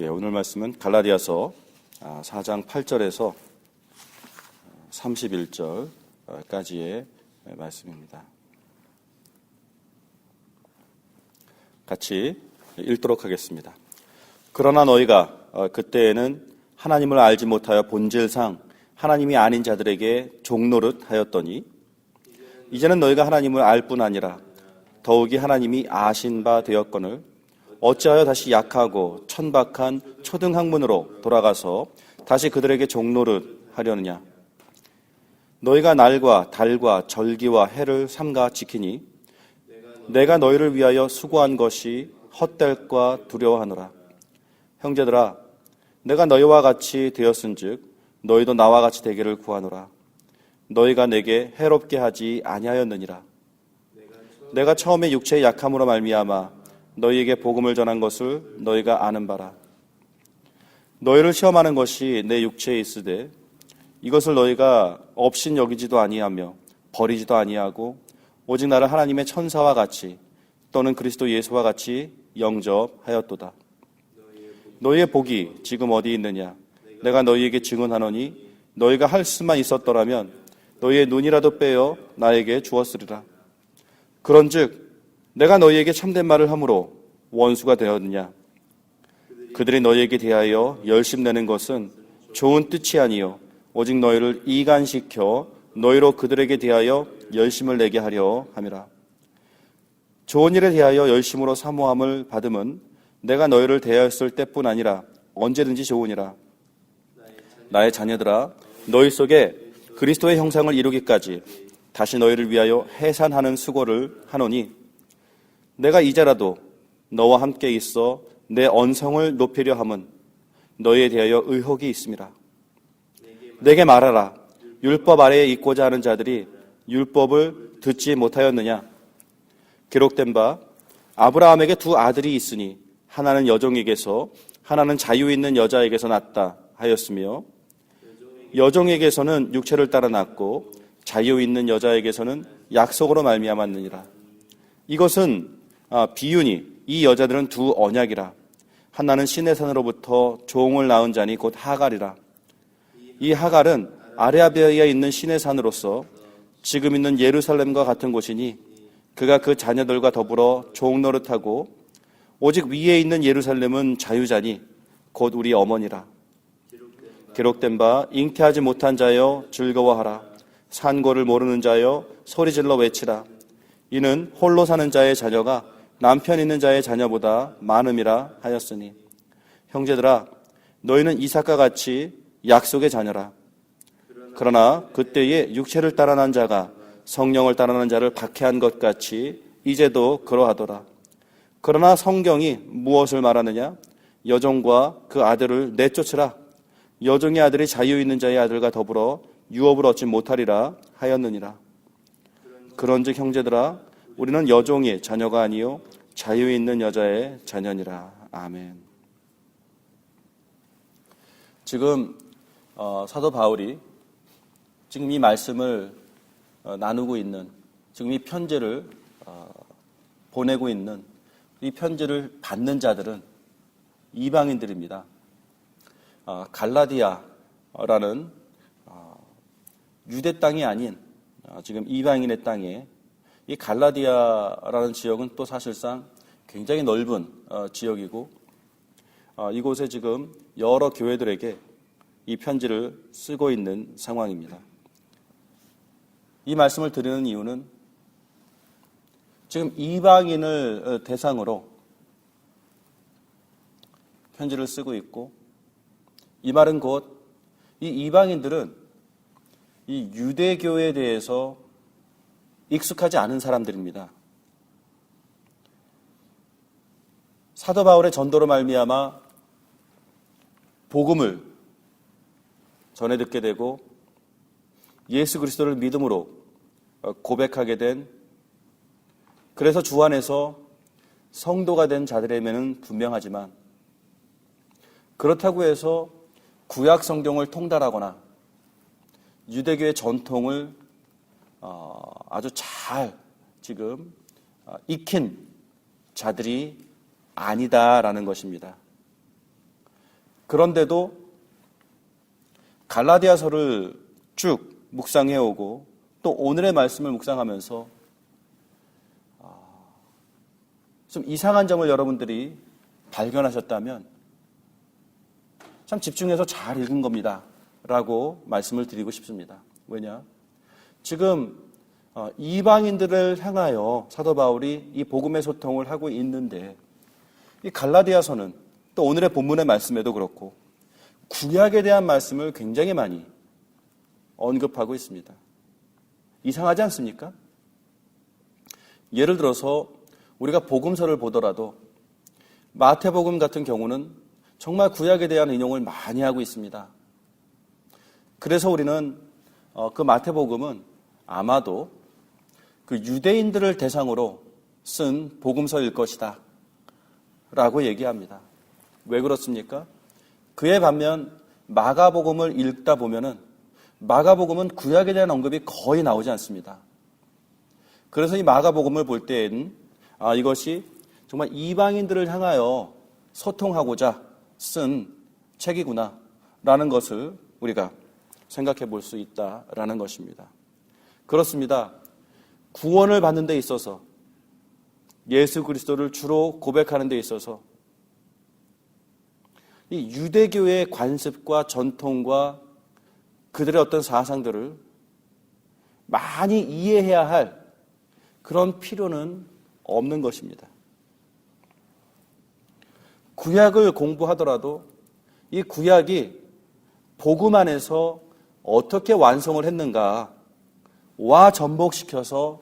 오늘 말씀은 갈라디아서 4장 8절에서 31절까지의 말씀입니다. 같이 읽도록 하겠습니다. 그러나 너희가 그때에는 하나님을 알지 못하여 본질상 하나님이 아닌 자들에게 종노릇 하였더니 이제는 너희가 하나님을 알 뿐 아니라 더욱이 하나님이 아신 바 되었거늘 어찌하여 다시 약하고 천박한 초등학문으로 돌아가서 다시 그들에게 종노릇 하려느냐. 너희가 날과 달과 절기와 해를 삼가 지키니 내가 너희를 위하여 수고한 것이 헛될까 두려워하노라. 형제들아, 내가 너희와 같이 되었은즉 너희도 나와 같이 되기를 구하노라. 너희가 내게 해롭게 하지 아니하였느니라. 내가 처음에 육체의 약함으로 말미암아 너희에게 복음을 전한 것을 너희가 아는 바라. 너희를 시험하는 것이 내 육체에 있으되 이것을 너희가 업신 여기지도 아니하며 버리지도 아니하고 오직 나를 하나님의 천사와 같이 또는 그리스도 예수와 같이 영접하였도다. 너희의 복이 지금 어디 있느냐? 내가 너희에게 증언하노니 너희가 할 수만 있었더라면 너희의 눈이라도 빼어 나에게 주었으리라. 그런즉 내가 너희에게 참된 말을 함으로 원수가 되었느냐? 그들이 너희에게 대하여 열심내는 것은 좋은 뜻이 아니요 오직 너희를 이간시켜 너희로 그들에게 대하여 열심을 내게 하려 함이라. 좋은 일에 대하여 열심으로 사모함을 받음은 내가 너희를 대하였을 때뿐 아니라 언제든지 좋으니라. 나의 자녀들아, 너희 속에 그리스도의 형상을 이루기까지 다시 너희를 위하여 해산하는 수고를 하노니 내가 이제라도 너와 함께 있어 내 언성을 높이려 함은 너희에 대하여 의혹이 있음이라. 내게 말하라. 율법 아래에 있고자 하는 자들이 율법을 듣지 못하였느냐? 기록된 바 아브라함에게 두 아들이 있으니 하나는 여종에게서 하나는 자유 있는 여자에게서 났다 하였으며 여종에게서는 육체를 따라 났고 자유 있는 여자에게서는 약속으로 말미암았느니라. 이것은 비유니 이 여자들은 두 언약이라. 하나는 신의 산으로부터 종을 낳은 자니 곧 하갈이라. 이 하갈은 아라비아에 있는 신의 산으로서 지금 있는 예루살렘과 같은 곳이니 그가 그 자녀들과 더불어 종노릇하고 오직 위에 있는 예루살렘은 자유자니 곧 우리 어머니라. 기록된 바 잉태하지 못한 자여 즐거워하라. 산고를 모르는 자여 소리질러 외치라. 이는 홀로 사는 자의 자녀가 남편 있는 자의 자녀보다 많음이라 하였으니 형제들아, 너희는 이삭과 같이 약속의 자녀라. 그러나 그때에 육체를 따라 난 자가 성령을 따라 난 자를 박해한 것 같이 이제도 그러하더라. 그러나 성경이 무엇을 말하느냐? 여종과 그 아들을 내쫓으라. 여종의 아들이 자유 있는 자의 아들과 더불어 유업을 얻지 못하리라 하였느니라. 그런즉 형제들아, 우리는 여종의 자녀가 아니요 자유 있는 여자의 자녀니라. 아멘. 지금 사도 바울이 지금 이 말씀을 나누고 있는, 지금 이 편지를 보내고 있는, 이 편지를 받는 자들은 이방인들입니다. 갈라디아라는 유대 땅이 아닌 지금 이방인의 땅에, 이 갈라디아라는 지역은 또 사실상 굉장히 넓은 지역이고 이곳에 지금 여러 교회들에게 이 편지를 쓰고 있는 상황입니다. 이 말씀을 드리는 이유는 지금 이방인을 대상으로 편지를 쓰고 있고, 이 말은 곧 이 이방인들은 이 유대교에 대해서 익숙하지 않은 사람들입니다. 사도 바울의 전도로 말미암아 복음을 전해 듣게 되고 예수 그리스도를 믿음으로 고백하게 된, 그래서 주 안에서 성도가 된 자들에게는 분명하지만 그렇다고 해서 구약 성경을 통달하거나 유대교의 전통을 아주 잘 지금 익힌 자들이 아니다라는 것입니다. 그런데도 갈라디아서를 쭉 묵상해오고 또 오늘의 말씀을 묵상하면서 좀 이상한 점을 여러분들이 발견하셨다면 참 집중해서 잘 읽은 겁니다 라고 말씀을 드리고 싶습니다. 왜냐? 지금 이방인들을 향하여 사도 바울이 이 복음의 소통을 하고 있는데 이 갈라디아서는 또 오늘의 본문의 말씀에도 그렇고 구약에 대한 말씀을 굉장히 많이 언급하고 있습니다. 이상하지 않습니까? 예를 들어서 우리가 복음서를 보더라도 마태복음 같은 경우는 정말 구약에 대한 인용을 많이 하고 있습니다. 그래서 우리는 그 마태복음은 아마도 그 유대인들을 대상으로 쓴 복음서일 것이다 라고 얘기합니다. 왜 그렇습니까? 그에 반면 마가복음을 읽다 보면은 마가복음은 구약에 대한 언급이 거의 나오지 않습니다. 그래서 이 마가복음을 볼 때에는 이것이 정말 이방인들을 향하여 소통하고자 쓴 책이구나 라는 것을 우리가 생각해 볼 수 있다라는 것입니다. 그렇습니다. 구원을 받는 데 있어서 예수 그리스도를 주로 고백하는 데 있어서 이 유대교의 관습과 전통과 그들의 어떤 사상들을 많이 이해해야 할 그런 필요는 없는 것입니다. 구약을 공부하더라도 이 구약이 복음 안에서 어떻게 완성을 했는가와 접목시켜서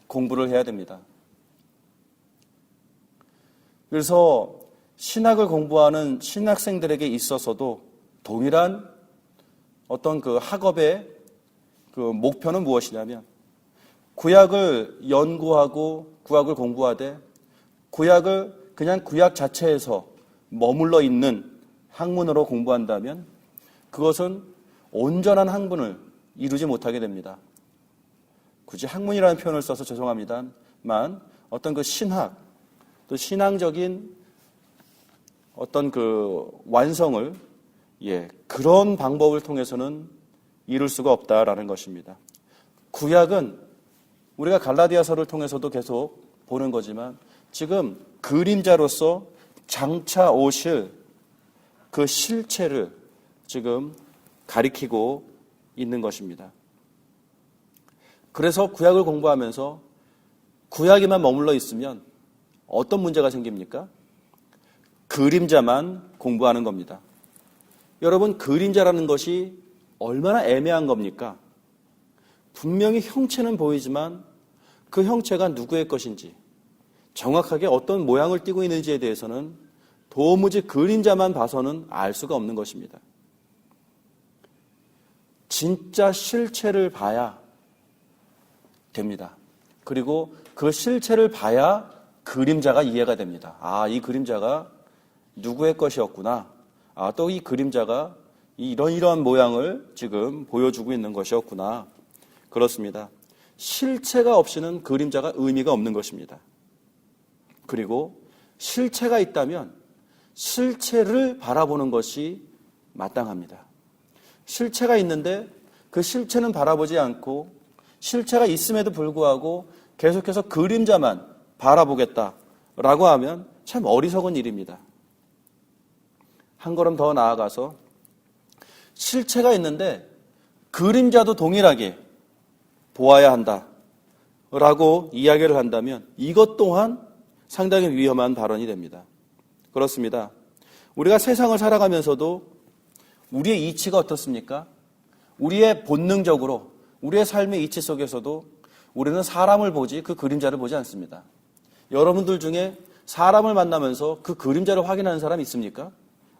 공부를 해야 됩니다. 그래서 신학을 공부하는 신학생들에게 있어서도 동일한 어떤 그 학업의 그 목표는 무엇이냐면 구약을 연구하고 구약을 공부하되 구약을 그냥 구약 자체에서 머물러 있는 학문으로 공부한다면 그것은 온전한 학문을 이루지 못하게 됩니다. 굳이 학문이라는 표현을 써서 죄송합니다만 어떤 그 신학 또 신앙적인 어떤 그 완성을 그런 방법을 통해서는 이룰 수가 없다라는 것입니다. 구약은 우리가 갈라디아서를 통해서도 계속 보는 거지만 지금 그림자로서 장차 오실 그 실체를 지금 가리키고 있는 것입니다. 그래서 구약을 공부하면서 구약에만 머물러 있으면 어떤 문제가 생깁니까? 그림자만 공부하는 겁니다. 여러분, 그림자라는 것이 얼마나 애매한 겁니까? 분명히 형체는 보이지만 그 형체가 누구의 것인지 정확하게 어떤 모양을 띠고 있는지에 대해서는 도무지 그림자만 봐서는 알 수가 없는 것입니다. 진짜 실체를 봐야 됩니다. 그리고 그 실체를 봐야 그림자가 이해가 됩니다. 이 그림자가 누구의 것이었구나. 또 이 그림자가 이러한 모양을 지금 보여주고 있는 것이었구나. 그렇습니다. 실체가 없이는 그림자가 의미가 없는 것입니다. 그리고 실체가 있다면 실체를 바라보는 것이 마땅합니다. 실체가 있는데 그 실체는 바라보지 않고 실체가 있음에도 불구하고 계속해서 그림자만 바라보겠다라고 하면 참 어리석은 일입니다. 한 걸음 더 나아가서 실체가 있는데 그림자도 동일하게 보아야 한다라고 이야기를 한다면 이것 또한 상당히 위험한 발언이 됩니다. 그렇습니다. 우리가 세상을 살아가면서도 우리의 이치가 어떻습니까? 우리의 본능적으로 우리의 삶의 이치 속에서도 우리는 사람을 보지 그 그림자를 보지 않습니다. 여러분들 중에 사람을 만나면서 그 그림자를 확인하는 사람 있습니까?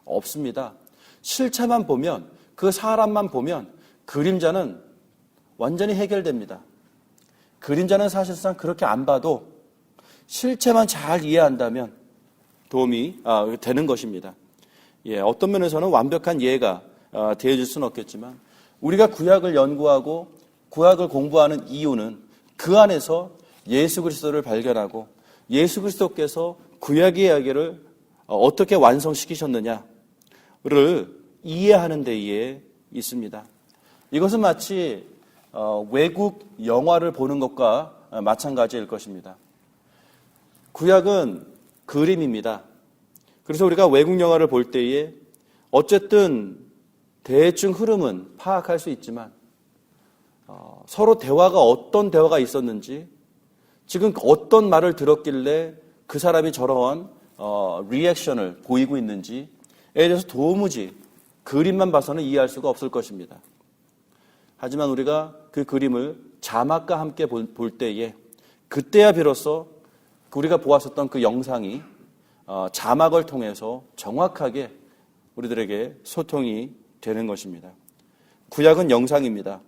없습니다. 실체만 보면 그 사람만 보면 그림자는 완전히 해결됩니다. 그림자는 사실상 그렇게 안 봐도 실체만 잘 이해한다면 도움이 되는 것입니다. 어떤 면에서는 완벽한 이해가 되어줄 수는 없겠지만 우리가 구약을 연구하고 구약을 공부하는 이유는 그 안에서 예수 그리스도를 발견하고 예수 그리스도께서 구약의 이야기를 어떻게 완성시키셨느냐 이해하는 데에 있습니다. 이것은 마치 외국 영화를 보는 것과 마찬가지일 것입니다. 구약은 그림입니다. 그래서 우리가 외국 영화를 볼 때에 어쨌든 대충 흐름은 파악할 수 있지만 서로 대화가 어떤 대화가 있었는지, 지금 어떤 말을 들었길래 그 사람이 저러한 리액션을 보이고 있는지에 대해서 도무지 그림만 봐서는 이해할 수가 없을 것입니다. 하지만 우리가 그 그림을 자막과 함께 볼 때에 그때야 비로소 우리가 보았었던 그 영상이 자막을 통해서 정확하게 우리들에게 소통이 되는 것입니다. 구약은 영상입니다.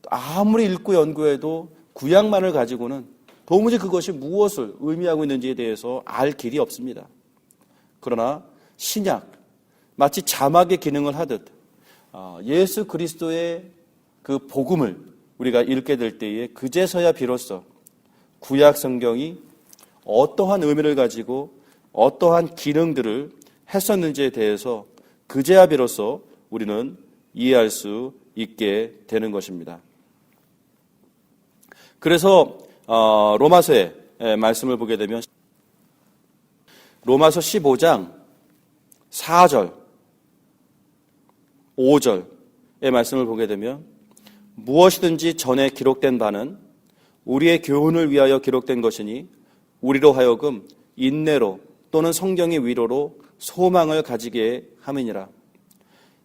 아무리 읽고 연구해도 구약만을 가지고는 도무지 그것이 무엇을 의미하고 있는지에 대해서 알 길이 없습니다. 그러나 신약, 마치 자막의 기능을 하듯 예수 그리스도의 그 복음을 우리가 읽게 될 때에 그제서야 비로소 구약 성경이 어떠한 의미를 가지고 어떠한 기능들을 했었는지에 대해서 그제야 비로소 우리는 이해할 수 있게 되는 것입니다. 그래서 로마서의 말씀을 보게 되면 로마서 15장 4절, 5절의 말씀을 보게 되면 무엇이든지 전에 기록된 바는 우리의 교훈을 위하여 기록된 것이니 우리로 하여금 인내로 또는 성경의 위로로 소망을 가지게 함이니라.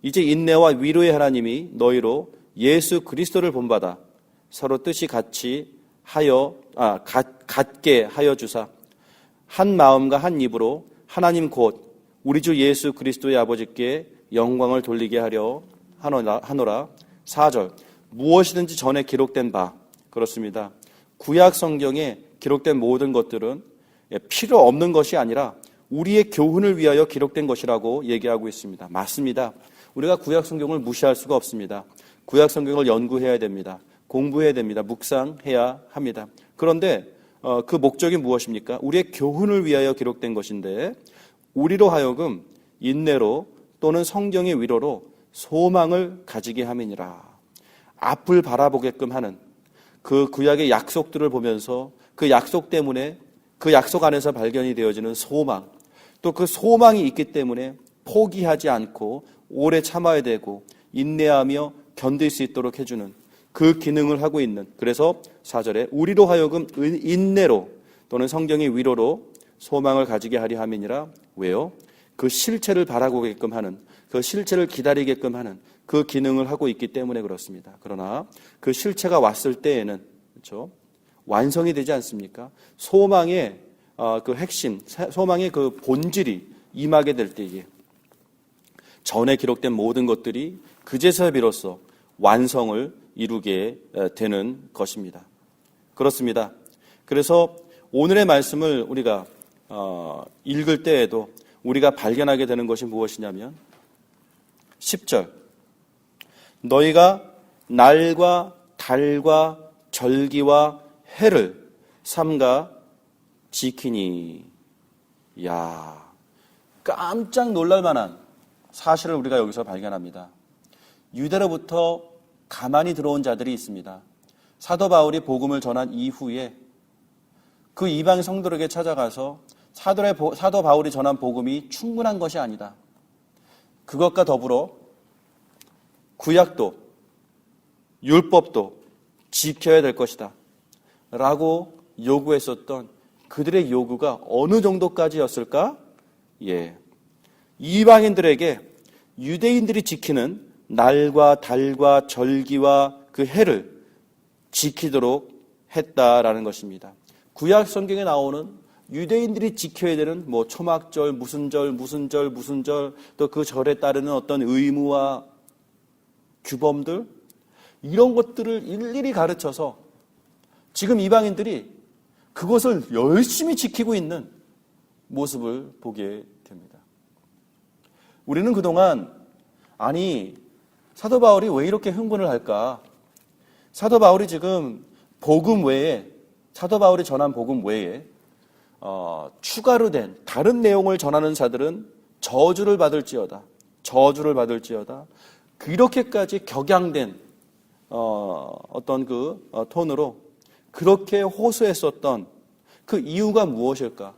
이제 인내와 위로의 하나님이 너희로 예수 그리스도를 본받아 서로 뜻이 같게 하여 주사 한 마음과 한 입으로 하나님 곧 우리 주 예수 그리스도의 아버지께 영광을 돌리게 하려 하노라. 4절 무엇이든지 전에 기록된 바, 그렇습니다. 구약 성경에 기록된 모든 것들은 필요 없는 것이 아니라 우리의 교훈을 위하여 기록된 것이라고 얘기하고 있습니다. 맞습니다. 우리가 구약 성경을 무시할 수가 없습니다. 구약 성경을 연구해야 됩니다. 공부해야 됩니다. 묵상해야 합니다. 그런데 그 목적이 무엇입니까? 우리의 교훈을 위하여 기록된 것인데 우리로 하여금 인내로 또는 성경의 위로로 소망을 가지게 함이니라. 앞을 바라보게끔 하는 그 구약의 약속들을 보면서 그 약속 때문에 그 약속 안에서 발견이 되어지는 소망, 또 그 소망이 있기 때문에 포기하지 않고 오래 참아야 되고 인내하며 견딜 수 있도록 해주는 그 기능을 하고 있는, 그래서 4절에 우리로 하여금 인내로 또는 성경의 위로로 소망을 가지게 하려 함이니라. 왜요? 그 실체를 바라보게끔 하는, 그 실체를 기다리게끔 하는 그 기능을 하고 있기 때문에 그렇습니다. 그러나 그 실체가 왔을 때에는, 그렇죠, 완성이 되지 않습니까? 소망의 그 핵심, 소망의 그 본질이 임하게 될 때에 전에 기록된 모든 것들이 그제서야 비로소 완성을 이루게 되는 것입니다. 그렇습니다. 그래서 오늘의 말씀을 우리가 읽을 때에도 우리가 발견하게 되는 것이 무엇이냐면 10절 너희가 날과 달과 절기와 해를 삼가 지키니. 야, 깜짝 놀랄 만한 사실을 우리가 여기서 발견합니다. 유대로부터 가만히 들어온 자들이 있습니다. 사도 바울이 복음을 전한 이후에 그 이방 성도에게 찾아가서 사도 바울이 전한 복음이 충분한 것이 아니다. 그것과 더불어 구약도 율법도 지켜야 될 것이다 라고 요구했었던 그들의 요구가 어느 정도까지였을까? 이방인들에게 유대인들이 지키는 날과 달과 절기와 그 해를 지키도록 했다라는 것입니다. 구약 성경에 나오는 유대인들이 지켜야 되는 초막절, 무슨 절, 또 그 절에 따르는 어떤 의무와 규범들, 이런 것들을 일일이 가르쳐서 지금 이방인들이 그것을 열심히 지키고 있는 모습을 보게 됩니다. 우리는 그동안 사도 바울이 왜 이렇게 흥분을 할까? 사도 바울이 지금 사도 바울이 전한 복음 외에 추가로 된 다른 내용을 전하는 자들은 저주를 받을지어다. 저주를 받을지어다. 이렇게까지 격양된 어떤 톤으로 그렇게 호소했었던 그 이유가 무엇일까?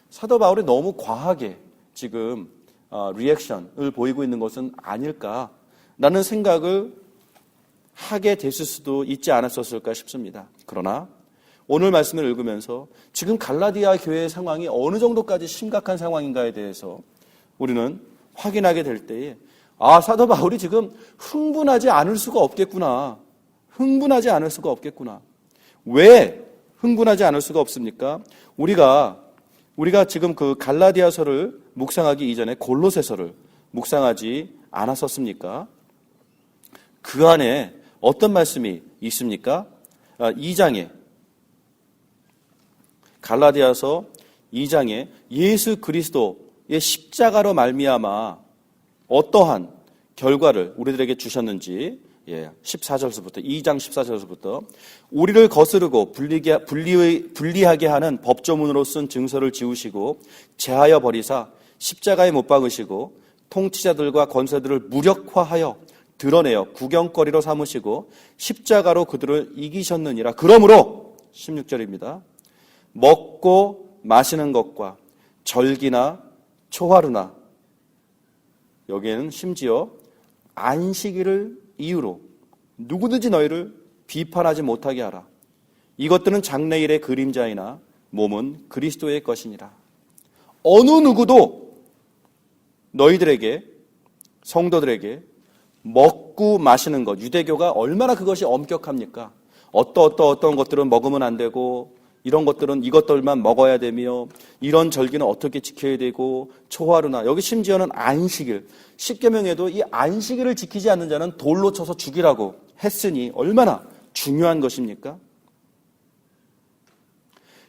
사도 바울이 너무 과하게 지금 리액션을 보이고 있는 것은 아닐까라는 생각을 하게 됐을 수도 있지 않았었을까 싶습니다. 그러나 오늘 말씀을 읽으면서 지금 갈라디아 교회의 상황이 어느 정도까지 심각한 상황인가에 대해서 우리는 확인하게 될 때에 사도 바울이 지금 흥분하지 않을 수가 없겠구나. 흥분하지 않을 수가 없겠구나. 왜 흥분하지 않을 수가 없습니까? 우리가 지금 그 갈라디아서를 묵상하기 이전에 골로새서를 묵상하지 않았었습니까? 그 안에 어떤 말씀이 있습니까? 2장에 갈라디아서 2장에 예수 그리스도의 십자가로 말미암아 어떠한 결과를 우리들에게 주셨는지 14절서부터 2장 14절서부터 우리를 거스르고 분리하게 하는 법조문으로 쓴 증서를 지우시고 제하여 버리사 십자가에 못 박으시고 통치자들과 권세들을 무력화하여 드러내어 구경거리로 삼으시고 십자가로 그들을 이기셨느니라. 그러므로 16절입니다. 먹고 마시는 것과 절기나 초하루나 여기에는 심지어 안식일을 이유로 누구든지 너희를 비판하지 못하게 하라. 이것들은 장래일의 그림자이나 몸은 그리스도의 것이니라. 어느 누구도 너희들에게 성도들에게 먹고 마시는 것, 유대교가 얼마나 그것이 엄격합니까? 어떤 것들은 먹으면 안 되고 이런 것들은 이것들만 먹어야 되며 이런 절기는 어떻게 지켜야 되고 초하루나 여기 심지어는 안식일 10계명에도 이 안식일을 지키지 않는 자는 돌로 쳐서 죽이라고 했으니 얼마나 중요한 것입니까?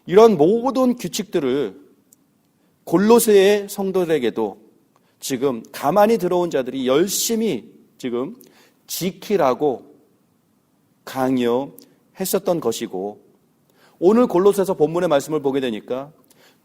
이런 모든 규칙들을 골로새의 성도들에게도 지금 가만히 들어온 자들이 열심히 지금 지키라고 강요했었던 것이고 오늘 골로새서 본문의 말씀을 보게 되니까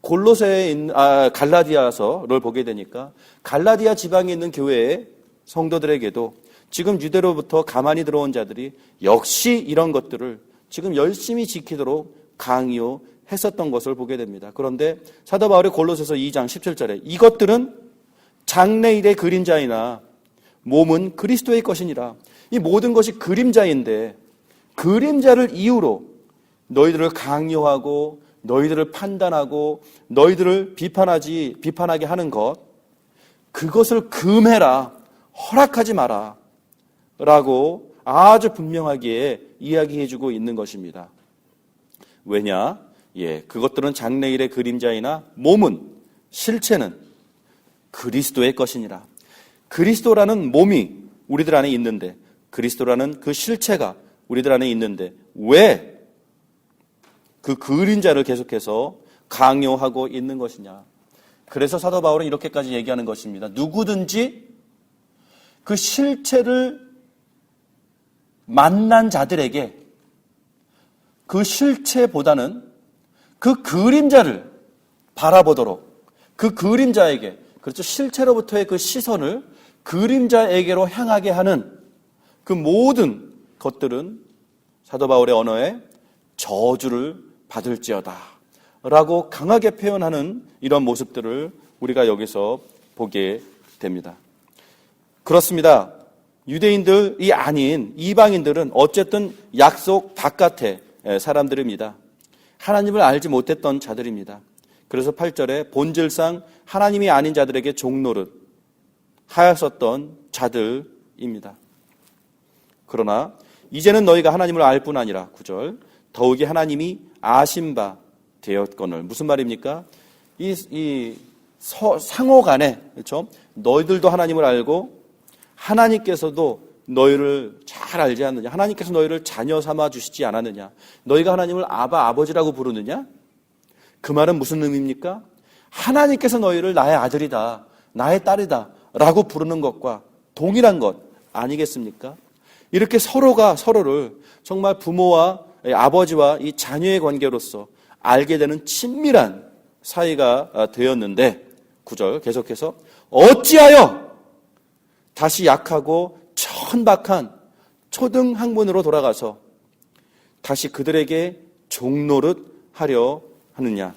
골로새에 있는 갈라디아서를 보게 되니까 갈라디아 지방에 있는 교회의 성도들에게도 지금 유대로부터 가만히 들어온 자들이 역시 이런 것들을 지금 열심히 지키도록 강요했었던 것을 보게 됩니다. 그런데 사도 바울이 골로새서 2장 17절에 이것들은 장래일의 그림자이나 몸은 그리스도의 것이니라. 이 모든 것이 그림자인데 그림자를 이유로 너희들을 강요하고 너희들을 판단하고 너희들을 비판하게 하는 것, 그것을 금해라, 허락하지 마라 라고 아주 분명하게 이야기해주고 있는 것입니다. 왜냐? 그것들은 장래일의 그림자이나 몸은, 실체는 그리스도의 것이니라. 그리스도라는 몸이 우리들 안에 있는데, 그리스도라는 그 실체가 우리들 안에 있는데 왜 그 그림자를 계속해서 강요하고 있는 것이냐. 그래서 사도 바울은 이렇게까지 얘기하는 것입니다. 누구든지 그 실체를 만난 자들에게 그 실체보다는 그 그림자를 바라보도록, 그 그림자에게, 그렇죠, 실체로부터의 그 시선을 그림자에게로 향하게 하는 그 모든 것들은 사도 바울의 언어에 저주를 받을지어다 라고 강하게 표현하는 이런 모습들을 우리가 여기서 보게 됩니다. 그렇습니다. 유대인들이 아닌 이방인들은 어쨌든 약속 바깥의 사람들입니다. 하나님을 알지 못했던 자들입니다. 그래서 8절에 본질상 하나님이 아닌 자들에게 종노릇 하였었던 자들입니다. 그러나 이제는 너희가 하나님을 알 뿐 아니라 9절 더욱이 하나님이 아신 바 되었거늘. 무슨 말입니까? 이 상호 간에, 그렇죠? 너희들도 하나님을 알고 하나님께서도 너희를 잘 알지 않느냐? 하나님께서 너희를 자녀 삼아 주시지 않았느냐? 너희가 하나님을 아버지라고 부르느냐? 그 말은 무슨 의미입니까? 하나님께서 너희를 나의 아들이다, 나의 딸이다 라고 부르는 것과 동일한 것 아니겠습니까? 이렇게 서로가 서로를 정말 부모와 아버지와 이 자녀의 관계로서 알게 되는 친밀한 사이가 되었는데 9절 계속해서 어찌하여 다시 약하고 천박한 초등학문으로 돌아가서 다시 그들에게 종노릇하려 하느냐.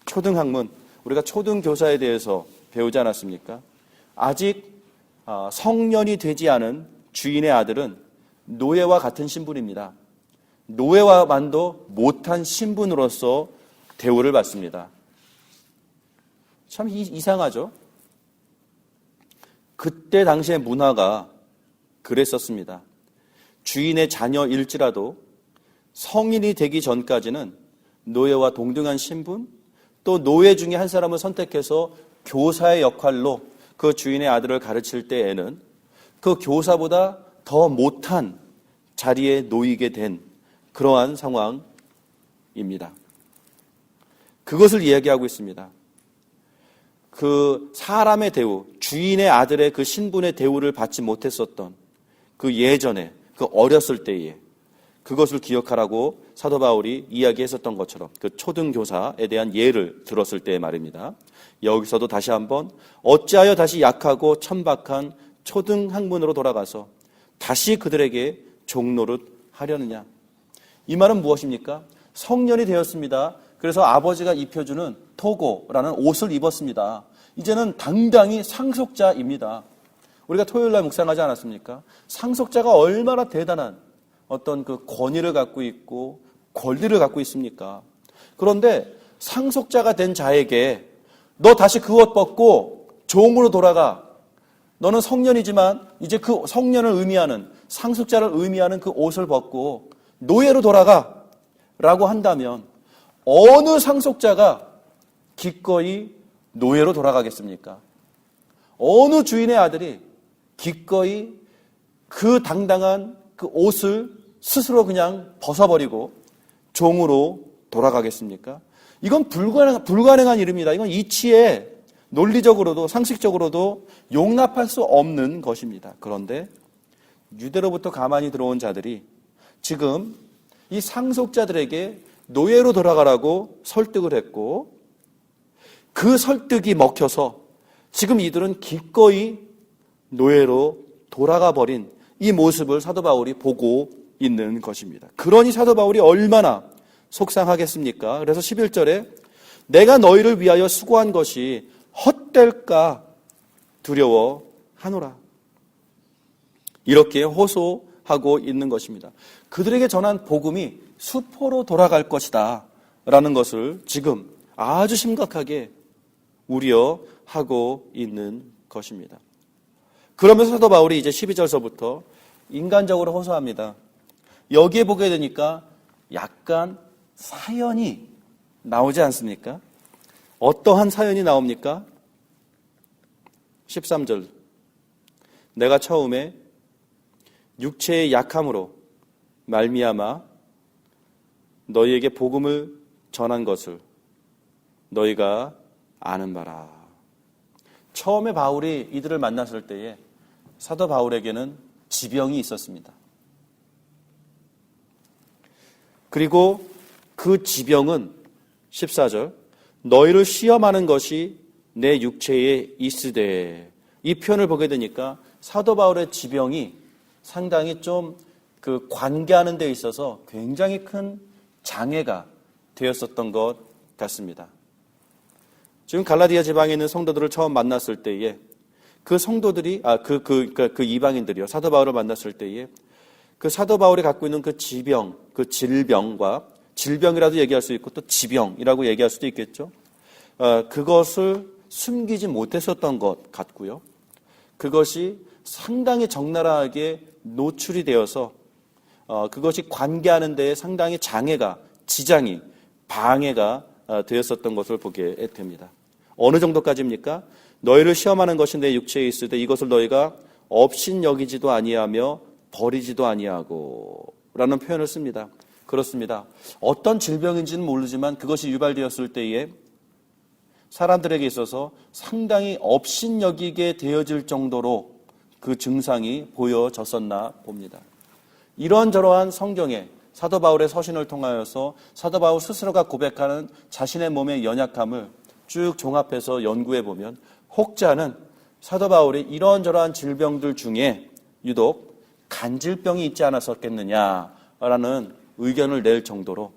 초등학문, 우리가 초등교사에 대해서 배우지 않았습니까? 아직 성년이 되지 않은 주인의 아들은 노예와 같은 신분입니다. 노예와만도 못한 신분으로서 대우를 받습니다. 참 이상하죠? 그때 당시의 문화가 그랬었습니다. 주인의 자녀일지라도 성인이 되기 전까지는 노예와 동등한 신분, 또 노예 중에 한 사람을 선택해서 교사의 역할로 그 주인의 아들을 가르칠 때에는 그 교사보다 더 못한 자리에 놓이게 된 그러한 상황입니다. 그것을 이야기하고 있습니다. 그 사람의 대우, 주인의 아들의 그 신분의 대우를 받지 못했었던 그 예전에, 그 어렸을 때에 그것을 기억하라고 사도 바울이 이야기했었던 것처럼 그 초등교사에 대한 예를 들었을 때의 말입니다. 여기서도 다시 한번 어찌하여 다시 약하고 천박한 초등학문으로 돌아가서 다시 그들에게 종노릇 하려느냐. 이 말은 무엇입니까? 성년이 되었습니다. 그래서 아버지가 입혀주는 토고라는 옷을 입었습니다. 이제는 당당히 상속자입니다. 우리가 토요일날 묵상하지 않았습니까? 상속자가 얼마나 대단한 어떤 그 권위를 갖고 있고 권리를 갖고 있습니까? 그런데 상속자가 된 자에게 너 다시 그 옷 벗고 종으로 돌아가. 너는 성년이지만 이제 그 성년을 의미하는, 상속자를 의미하는 그 옷을 벗고 노예로 돌아가 라고 한다면 어느 상속자가 기꺼이 노예로 돌아가겠습니까? 어느 주인의 아들이 기꺼이 그 당당한 그 옷을 스스로 그냥 벗어버리고 종으로 돌아가겠습니까? 이건 불가능한 일입니다. 이건 이치에 논리적으로도 상식적으로도 용납할 수 없는 것입니다. 그런데 유대로부터 가만히 들어온 자들이 지금 이 상속자들에게 노예로 돌아가라고 설득을 했고 그 설득이 먹혀서 지금 이들은 기꺼이 노예로 돌아가 버린 이 모습을 사도 바울이 보고 있는 것입니다. 그러니 사도 바울이 얼마나 속상하겠습니까? 그래서 11절에 내가 너희를 위하여 수고한 것이 헛될까 두려워하노라. 이렇게 호소하고 있는 것입니다. 그들에게 전한 복음이 수포로 돌아갈 것이다 라는 것을 지금 아주 심각하게 우려하고 있는 것입니다. 그러면서 사도 바울이 이제 12절서부터 인간적으로 호소합니다. 여기에 보게 되니까 약간 사연이 나오지 않습니까? 어떠한 사연이 나옵니까? 13절 내가 처음에 육체의 약함으로 말미암아 너희에게 복음을 전한 것을 너희가 아는 바라. 처음에 바울이 이들을 만났을 때에 사도 바울에게는 지병이 있었습니다. 그리고 그 지병은 14절 너희를 시험하는 것이 내 육체에 있으되. 이 표현을 보게 되니까 사도 바울의 지병이 상당히 좀 그 관계하는 데 있어서 굉장히 큰 장애가 되었었던 것 같습니다. 지금 갈라디아 지방에 있는 성도들을 처음 만났을 때에 그 성도들이 그 이방인들이요 사도 바울을 만났을 때에 그 사도 바울이 갖고 있는 그 지병, 그 질병과 질병이라도 얘기할 수 있고 또 지병이라고 얘기할 수도 있겠죠. 그것을 숨기지 못했었던 것 같고요. 그것이 상당히 적나라하게 노출이 되어서 그것이 관계하는 데에 상당히 장애가, 지장이, 방해가 되었었던 것을 보게 됩니다. 어느 정도까지입니까? 너희를 시험하는 것이 내 육체에 있으되 이것을 너희가 업신 여기지도 아니하며 버리지도 아니하고 라는 표현을 씁니다. 그렇습니다. 어떤 질병인지는 모르지만 그것이 유발되었을 때에 사람들에게 있어서 상당히 업신여기게 되어질 정도로 그 증상이 보여졌었나 봅니다. 이런저러한 성경에 사도 바울의 서신을 통하여서 사도 바울 스스로가 고백하는 자신의 몸의 연약함을 쭉 종합해서 연구해 보면 혹자는 사도 바울이 이런저런 질병들 중에 유독 간질병이 있지 않았었겠느냐라는 의견을 낼 정도로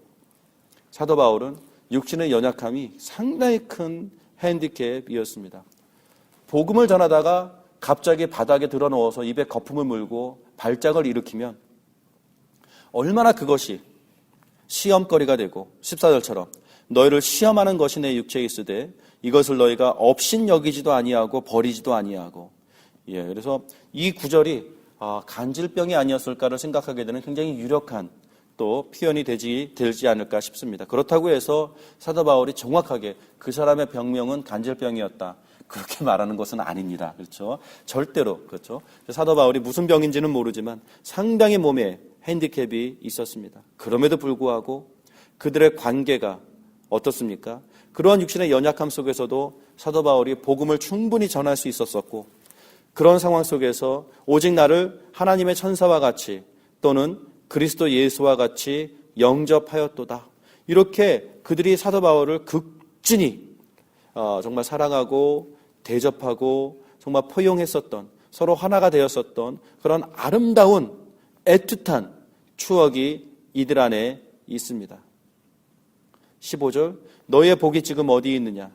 사도 바울은 육신의 연약함이 상당히 큰 핸디캡이었습니다. 복음을 전하다가 갑자기 바닥에 드러누워서 입에 거품을 물고 발작을 일으키면 얼마나 그것이 시험거리가 되고 14절처럼 너희를 시험하는 것이 내 육체에 있으되 이것을 너희가 업신여기지도 아니하고 버리지도 아니하고. 그래서 이 구절이 간질병이 아니었을까를 생각하게 되는 굉장히 유력한 또 표현이 되지 않을까 싶습니다. 그렇다고 해서 사도 바울이 정확하게 그 사람의 병명은 간질병이었다 그렇게 말하는 것은 아닙니다. 그렇죠? 절대로 그렇죠. 사도 바울이 무슨 병인지는 모르지만 상당히 몸에 핸디캡이 있었습니다. 그럼에도 불구하고 그들의 관계가 어떻습니까? 그러한 육신의 연약함 속에서도 사도 바울이 복음을 충분히 전할 수 있었었고 그런 상황 속에서 오직 나를 하나님의 천사와 같이 또는 그리스도 예수와 같이 영접하였도다. 이렇게 그들이 사도 바울을 극진히 정말 사랑하고 대접하고 정말 포용했었던 서로 하나가 되었었던 그런 아름다운 애틋한 추억이 이들 안에 있습니다. 15절 너희의 복이 지금 어디에 있느냐.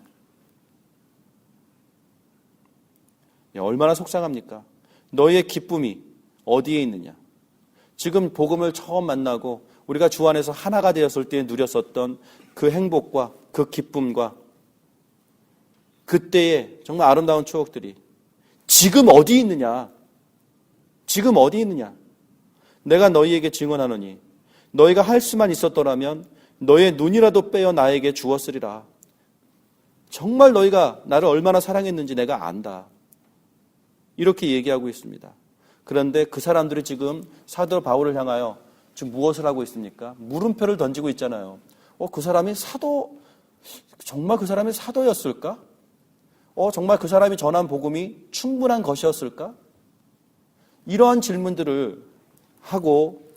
얼마나 속상합니까? 너희의 기쁨이 어디에 있느냐. 지금 복음을 처음 만나고 우리가 주 안에서 하나가 되었을 때 누렸었던 그 행복과 그 기쁨과 그때의 정말 아름다운 추억들이 지금 어디 있느냐. 지금 어디 있느냐. 내가 너희에게 증언하노니 너희가 할 수만 있었더라면 너의 눈이라도 빼어 나에게 주었으리라. 정말 너희가 나를 얼마나 사랑했는지 내가 안다. 이렇게 얘기하고 있습니다. 그런데 그 사람들이 지금 사도 바울을 향하여 지금 무엇을 하고 있습니까? 물음표를 던지고 있잖아요. 그 사람이 정말 그 사람이 사도였을까? 정말 그 사람이 전한 복음이 충분한 것이었을까? 이러한 질문들을 하고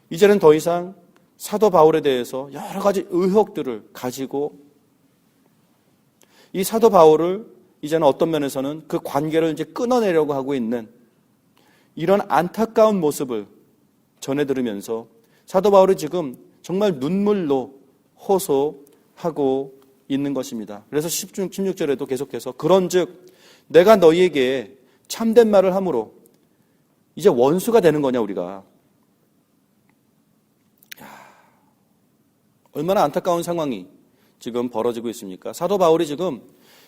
이제는 더 이상 사도 바울에 대해서 여러 가지 의혹들을 가지고 이 사도 바울을 이제는 어떤 면에서는 그 관계를 이제 끊어내려고 하고 있는 이런 안타까운 모습을 전해 들으면서 사도 바울이 지금 정말 눈물로 호소하고 있는 것입니다. 그래서 16절에도 계속해서 그런즉 내가 너희에게 참된 말을 함으로 이제 원수가 되는 거냐 우리가. 얼마나 안타까운 상황이 지금 벌어지고 있습니까? 사도 바울이 지금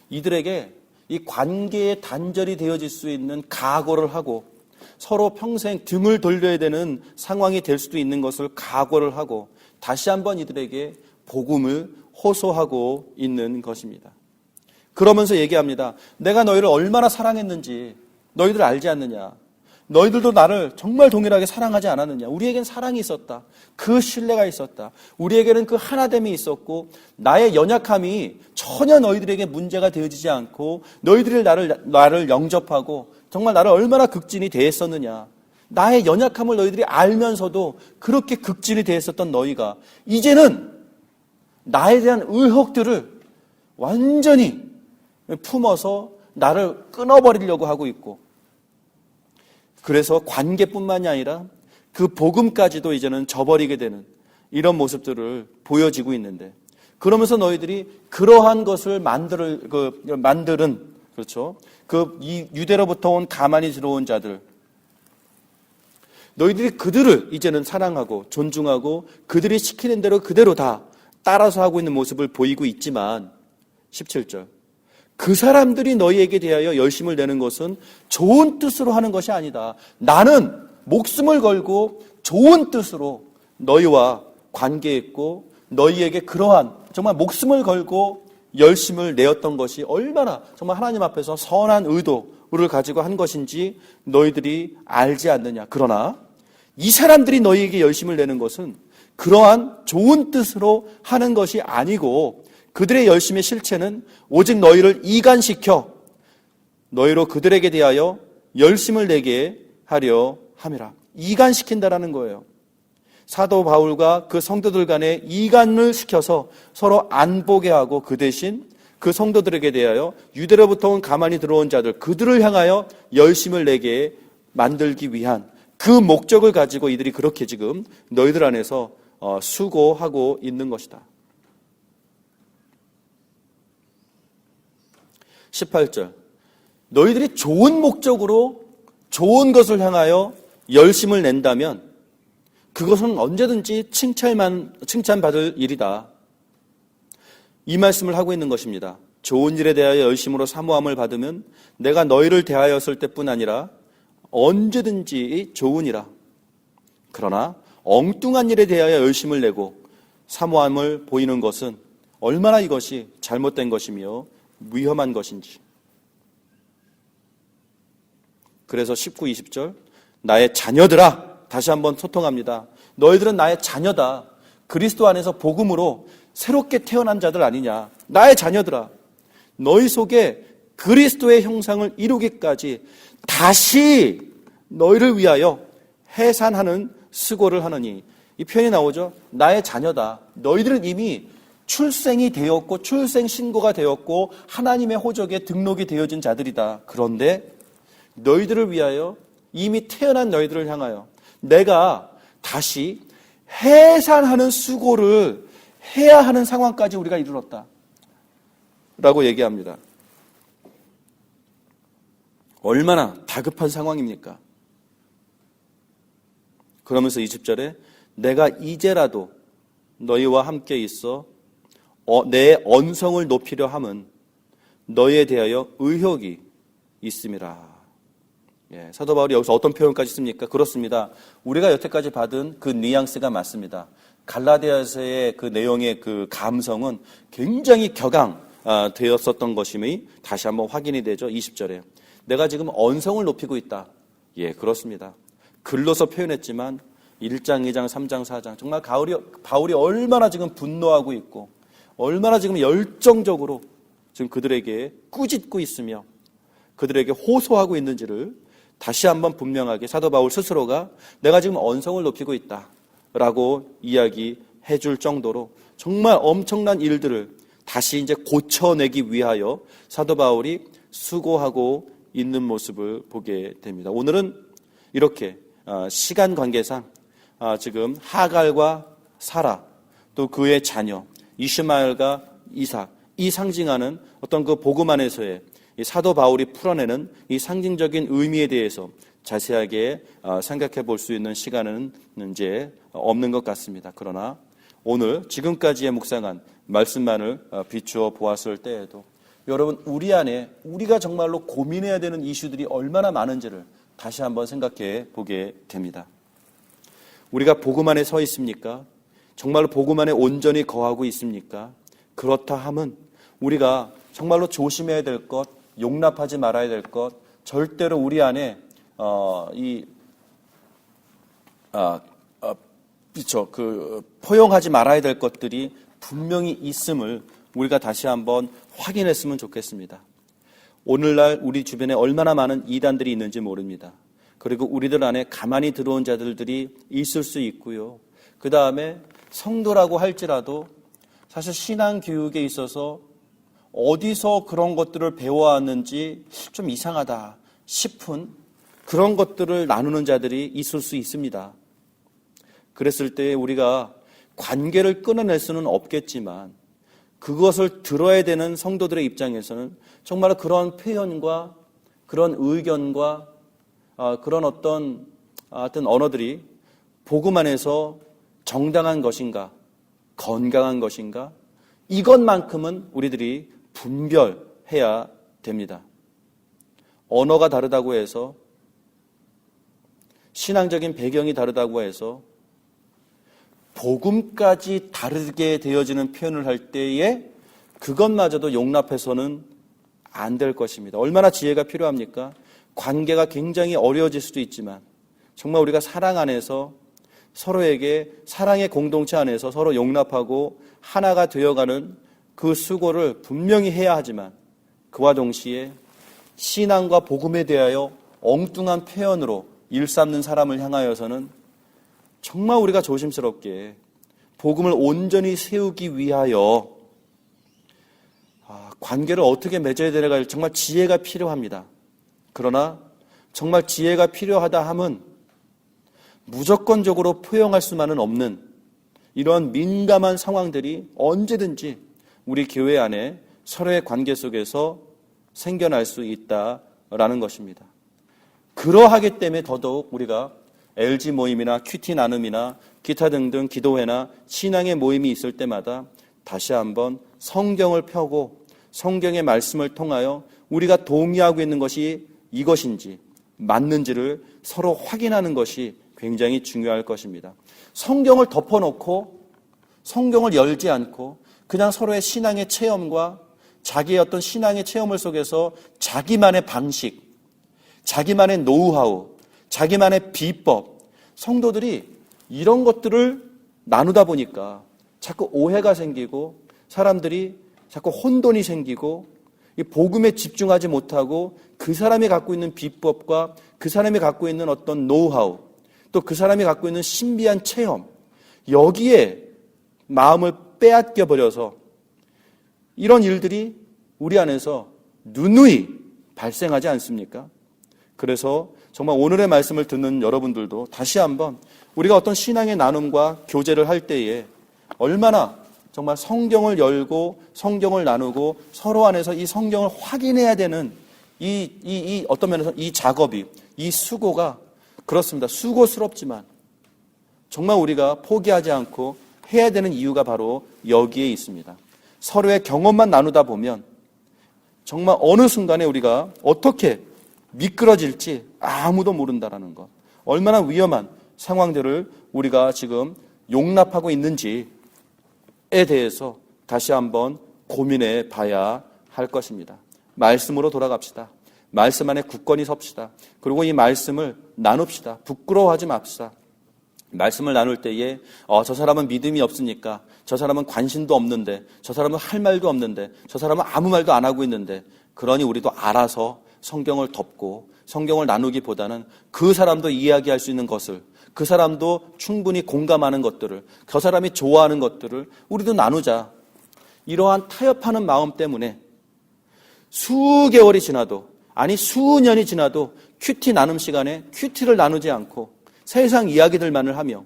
이들에게 이 관계에 단절이 되어질 수 있는 각오를 하고 서로 평생 등을 돌려야 되는 상황이 될 수도 있는 것을 각오를 하고 다시 한번 이들에게 복음을 호소하고 있는 것입니다. 그러면서 얘기합니다. 내가 너희를 얼마나 사랑했는지 너희들 알지 않느냐. 너희들도 나를 정말 동일하게 사랑하지 않았느냐. 우리에겐 사랑이 있었다. 그 신뢰가 있었다. 우리에게는 그 하나됨이 있었고 나의 연약함이 전혀 너희들에게 문제가 되어지지 않고 너희들이 나를 영접하고 정말 나를 얼마나 극진히 대했었느냐. 나의 연약함을 너희들이 알면서도 그렇게 극진히 대했었던 너희가 이제는 나에 대한 의혹들을 완전히 품어서 나를 끊어버리려고 하고 있고 그래서 관계뿐만이 아니라 그 복음까지도 이제는 저버리게 되는 이런 모습들을 보여지고 있는데 그러면서 너희들이 그러한 것을 만들은 그렇죠. 이 유대로부터 온 가만히 들어온 자들 너희들이 그들을 이제는 사랑하고 존중하고 그들이 시키는 대로 그대로 다 따라서 하고 있는 모습을 보이고 있지만 17절 그 사람들이 너희에게 대하여 열심을 내는 것은 좋은 뜻으로 하는 것이 아니다. 나는 목숨을 걸고 좋은 뜻으로 너희와 관계했고 너희에게 그러한 정말 목숨을 걸고 열심을 내었던 것이 얼마나 정말 하나님 앞에서 선한 의도를 가지고 한 것인지 너희들이 알지 않느냐. 그러나 이 사람들이 너희에게 열심을 내는 것은 그러한 좋은 뜻으로 하는 것이 아니고 그들의 열심의 실체는 오직 너희를 이간시켜 너희로 그들에게 대하여 열심을 내게 하려 함이라. 이간시킨다라는 거예요. 사도 바울과 그 성도들 간에 이간을 시켜서 서로 안 보게 하고 그 대신 그 성도들에게 대하여 유대로부터 온 가만히 들어온 자들, 그들을 향하여 열심을 내게 만들기 위한 그 목적을 가지고 이들이 그렇게 지금 너희들 안에서 수고하고 있는 것이다. 18절, 너희들이 좋은 목적으로 좋은 것을 향하여 열심을 낸다면 그것은 언제든지 칭찬받을 일이다. 이 말씀을 하고 있는 것입니다. 좋은 일에 대하여 열심으로 사모함을 받으면 내가 너희를 대하였을 때뿐 아니라 언제든지 좋으니라. 그러나 엉뚱한 일에 대하여 열심을 내고 사모함을 보이는 것은 얼마나 이것이 잘못된 것이며 위험한 것인지. 그래서 19, 20절, 나의 자녀들아, 다시 한번 소통합니다. 너희들은 나의 자녀다. 그리스도 안에서 복음으로 새롭게 태어난 자들 아니냐. 나의 자녀들아, 너희 속에 그리스도의 형상을 이루기까지 다시 너희를 위하여 해산하는 수고를 하느니. 이 표현이 나오죠. 나의 자녀다. 너희들은 이미 출생이 되었고 출생 신고가 되었고 하나님의 호적에 등록이 되어진 자들이다. 그런데 너희들을 위하여, 이미 태어난 너희들을 향하여 내가 다시 해산하는 수고를 해야 하는 상황까지 우리가 이르렀다 라고 얘기합니다. 얼마나 다급한 상황입니까? 그러면서 20절에 내가 이제라도 너희와 함께 있어 내 언성을 높이려 함은 너희에 대하여 의혹이 있음이라. 예, 사도 바울이 여기서 어떤 표현까지 씁니까? 그렇습니다. 우리가 여태까지 받은 그 뉘앙스가 맞습니다. 갈라디아서의 그 내용의 그 감성은 굉장히 격앙되었었던 것임이 다시 한번 확인이 되죠. 20절에 내가 지금 언성을 높이고 있다. 예, 그렇습니다. 글로서 표현했지만 1장, 2장, 3장, 4장 정말 바울이 얼마나 지금 분노하고 있고 얼마나 지금 열정적으로 지금 그들에게 꾸짖고 있으며 그들에게 호소하고 있는지를 다시 한번 분명하게 사도 바울 스스로가 내가 지금 언성을 높이고 있다라고 이야기해 줄 정도로 정말 엄청난 일들을 다시 이제 고쳐내기 위하여 사도 바울이 수고하고 있는 모습을 보게 됩니다. 오늘은 이렇게 시간 관계상 지금 하갈과 사라 또 그의 자녀 이스마엘과 이삭, 이 상징하는 어떤 그 복음 안에서의 이 사도 바울이 풀어내는 이 상징적인 의미에 대해서 자세하게 생각해 볼 수 있는 시간은 이제 없는 것 같습니다. 그러나 오늘 지금까지의 묵상한 말씀만을 비추어 보았을 때에도 여러분 우리 안에 우리가 정말로 고민해야 되는 이슈들이 얼마나 많은지를 다시 한번 생각해 보게 됩니다. 우리가 복음 안에 서 있습니까? 정말로 복음 안에 온전히 거하고 있습니까? 그렇다 함은 우리가 정말로 조심해야 될 것, 용납하지 말아야 될 것, 절대로 우리 안에 포용하지 말아야 될 것들이 분명히 있음을 우리가 다시 한번 확인했으면 좋겠습니다. 오늘날 우리 주변에 얼마나 많은 이단들이 있는지 모릅니다. 그리고 우리들 안에 가만히 들어온 자들이 있을 수 있고요. 그 다음에 성도라고 할지라도 사실 신앙 교육에 있어서 어디서 그런 것들을 배워왔는지 좀 이상하다 싶은 그런 것들을 나누는 자들이 있을 수 있습니다. 그랬을 때 우리가 관계를 끊어낼 수는 없겠지만 그것을 들어야 되는 성도들의 입장에서는 정말 그런 표현과 그런 의견과 그런 어떤 언어들이 복음 안에서 정당한 것인가, 건강한 것인가, 이것만큼은 우리들이 분별해야 됩니다. 언어가 다르다고 해서, 신앙적인 배경이 다르다고 해서 복음까지 다르게 되어지는 표현을 할 때에 그것마저도 용납해서는 안 될 것입니다. 얼마나 지혜가 필요합니까? 관계가 굉장히 어려워질 수도 있지만 정말 우리가 사랑 안에서 서로에게 사랑의 공동체 안에서 서로 용납하고 하나가 되어가는 그 수고를 분명히 해야 하지만 그와 동시에 신앙과 복음에 대하여 엉뚱한 표현으로 일삼는 사람을 향하여서는 정말 우리가 조심스럽게 복음을 온전히 세우기 위하여 관계를 어떻게 맺어야 되는가 정말 지혜가 필요합니다. 그러나 정말 지혜가 필요하다 함은 무조건적으로 포용할 수만은 없는 이런 민감한 상황들이 언제든지 우리 교회 안에 서로의 관계 속에서 생겨날 수 있다라는 것입니다. 그러하기 때문에 더더욱 우리가 LG 모임이나 큐티 나눔이나 기타 등등 기도회나 신앙의 모임이 있을 때마다 다시 한번 성경을 펴고 성경의 말씀을 통하여 우리가 동의하고 있는 것이 이것인지 맞는지를 서로 확인하는 것이 굉장히 중요할 것입니다. 성경을 덮어놓고 성경을 열지 않고 그냥 서로의 신앙의 체험과 자기의 어떤 신앙의 체험을 속에서 자기만의 방식, 자기만의 노하우, 자기만의 비법, 성도들이 이런 것들을 나누다 보니까 자꾸 오해가 생기고 사람들이 자꾸 혼돈이 생기고 이 복음에 집중하지 못하고 그 사람이 갖고 있는 비법과 그 사람이 갖고 있는 어떤 노하우, 또 그 사람이 갖고 있는 신비한 체험, 여기에 마음을 빼앗겨 버려서 이런 일들이 우리 안에서 누누이 발생하지 않습니까? 그래서 정말 오늘의 말씀을 듣는 여러분들도 다시 한번 우리가 어떤 신앙의 나눔과 교제를 할 때에 얼마나 정말 성경을 열고 성경을 나누고 서로 안에서 이 성경을 확인해야 되는 어떤 면에서 이 작업이, 이 수고가 그렇습니다. 수고스럽지만 정말 우리가 포기하지 않고 해야 되는 이유가 바로 여기에 있습니다. 서로의 경험만 나누다 보면 정말 어느 순간에 우리가 어떻게 미끄러질지 아무도 모른다라는 것. 얼마나 위험한 상황들을 우리가 지금 용납하고 있는지에 대해서 다시 한번 고민해 봐야 할 것입니다. 말씀으로 돌아갑시다. 말씀 안에 굳건히 섭시다. 그리고 이 말씀을 나눕시다. 부끄러워하지 맙시다. 말씀을 나눌 때에 저 사람은 믿음이 없으니까, 저 사람은 관심도 없는데, 저 사람은 할 말도 없는데, 저 사람은 아무 말도 안 하고 있는데, 그러니 우리도 알아서 성경을 덮고 성경을 나누기보다는 그 사람도 이야기할 수 있는 것을, 그 사람도 충분히 공감하는 것들을, 저 사람이 좋아하는 것들을 우리도 나누자. 이러한 타협하는 마음 때문에 수개월이 지나도, 아니 수년이 지나도 큐티 나눔 시간에 큐티를 나누지 않고 세상 이야기들만을 하며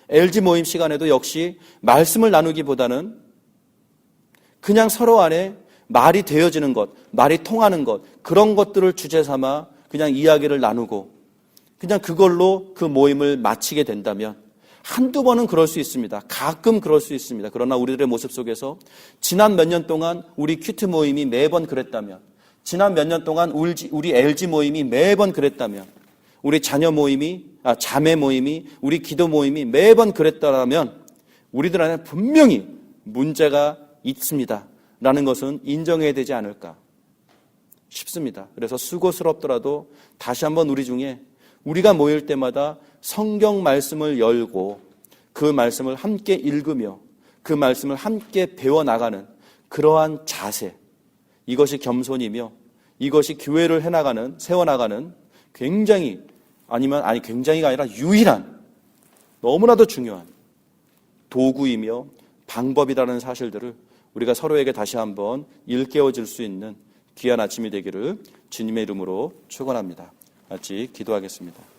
LG 모임 시간에도 역시 말씀을 나누기보다는 그냥 서로 안에 말이 되어지는 것, 말이 통하는 것, 그런 것들을 주제 삼아 그냥 이야기를 나누고 그냥 그걸로 그 모임을 마치게 된다면 한두 번은 그럴 수 있습니다. 가끔 그럴 수 있습니다. 그러나 우리들의 모습 속에서 지난 몇 년 동안 우리 큐티 모임이 매번 그랬다면, 지난 몇 년 동안 우리 LG 모임이 매번 그랬다면, 우리 자매 모임이, 우리 기도 모임이 매번 그랬다면 우리들 안에 분명히 문제가 있습니다. 라는 것은 인정해야 되지 않을까 싶습니다. 그래서 수고스럽더라도 다시 한번 우리 중에 우리가 모일 때마다 성경 말씀을 열고 그 말씀을 함께 읽으며 그 말씀을 함께 배워나가는 그러한 자세, 이것이 겸손이며 이것이 교회를 세워나가는 굉장히가 아니라 유일한, 너무나도 중요한 도구이며 방법이라는 사실들을 우리가 서로에게 다시 한번 일깨워질 수 있는 귀한 아침이 되기를 주님의 이름으로 축원합니다. 같이 기도하겠습니다.